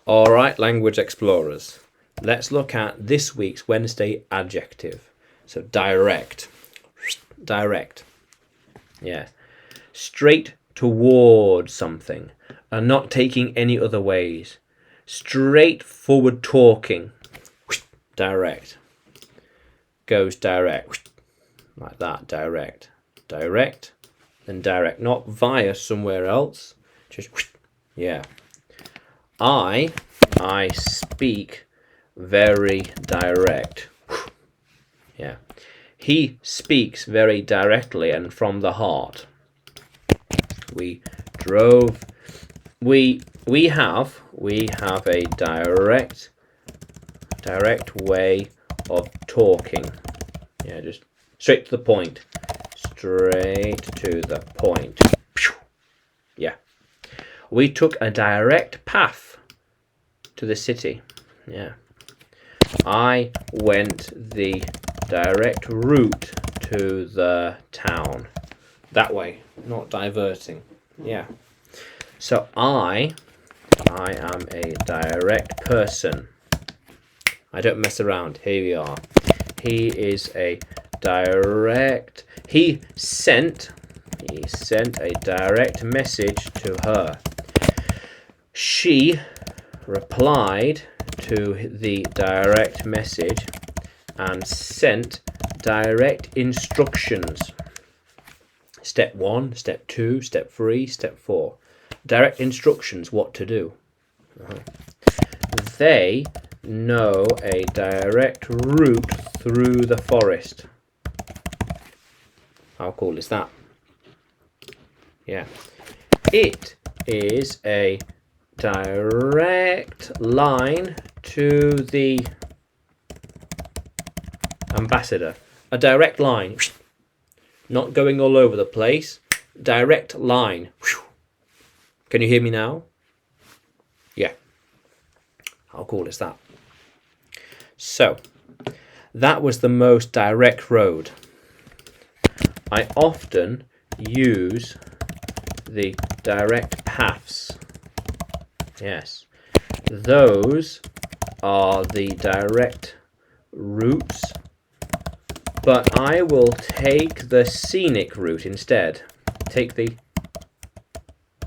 All right, language explorers. Let's look at this week's Wednesday adjective. So direct. Direct. Yeah. Straight towards something and not taking any other ways. Straightforward talking. Direct. Goes direct. Like that. Direct. Direct. Then direct. Not via somewhere else. Just yeah. I speak very direct. Yeah. He speaks very directly and from the heart. We drove. We have a direct way of talking. Yeah, just straight to the point. Straight to the point. Yeah. We took a direct path to the city. Yeah. I went the direct route to the town. That way, not diverting. Yeah. So I am a direct person. I don't mess around. Here we are. He is a direct. He sent a direct message to her. She replied to the direct message and sent direct instructions. Step 1, step 2, step 3, step 4. Direct instructions what to do. They know a direct route through the forest. How cool is that? Yeah. It is a direct line to the ambassador. A direct line. Not going all over the place. Direct line. Can you hear me now? Yeah. How cool is that? So, that was the most direct road. I often use the direct paths. Yes. Those are the direct routes, but I will take the scenic route instead. Take the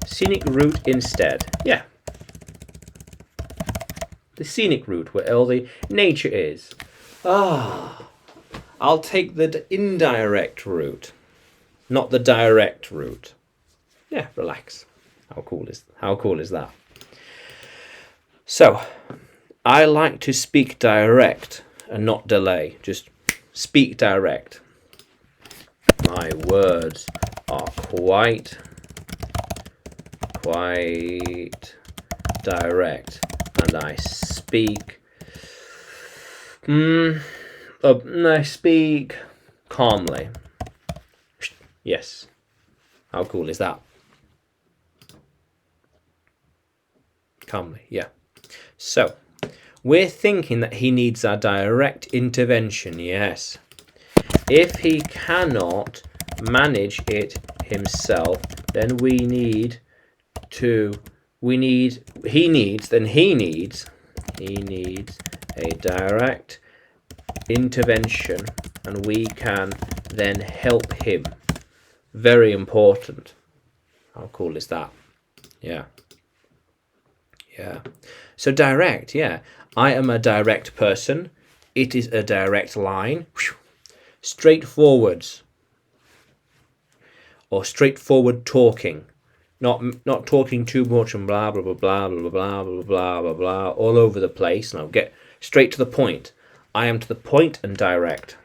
scenic route instead. Yeah. The scenic route where all the nature is. I'll take the indirect route, not the direct route. Yeah, relax. How cool is that? So, I like to speak direct and not delay. Just speak direct. My words are quite direct, and I speak. I speak calmly. Yes. How cool is that? Calmly, yeah. So, we're thinking that he needs a direct intervention, yes. If he cannot manage it himself, then he needs a direct intervention, and we can then help him. Very important. How cool is that? Yeah. Yeah. So direct, yeah. I am a direct person. It is a direct line. Straightforwards. Or straightforward talking. Not talking too much and blah blah blah blah blah blah blah blah blah blah all over the place. No, get straight to the point. I am to the point and direct.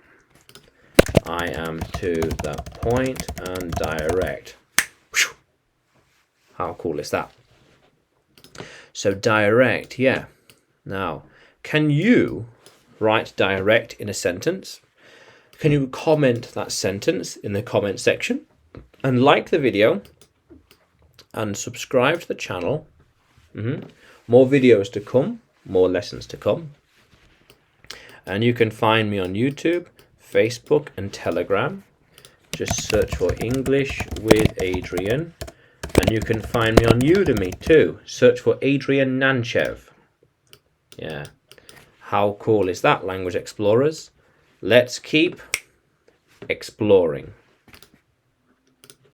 I am to the point and direct. How cool is that? So direct, yeah. Now, can you write direct in a sentence? Can you comment that sentence in the comment section? And like the video. And subscribe to the channel. More videos to come. More lessons to come. And you can find me on YouTube, Facebook and Telegram. Just search for English with Adrian. And you can find me on Udemy too. Search for Adrian Nanchev. Yeah. How cool is that, language explorers? Let's keep exploring.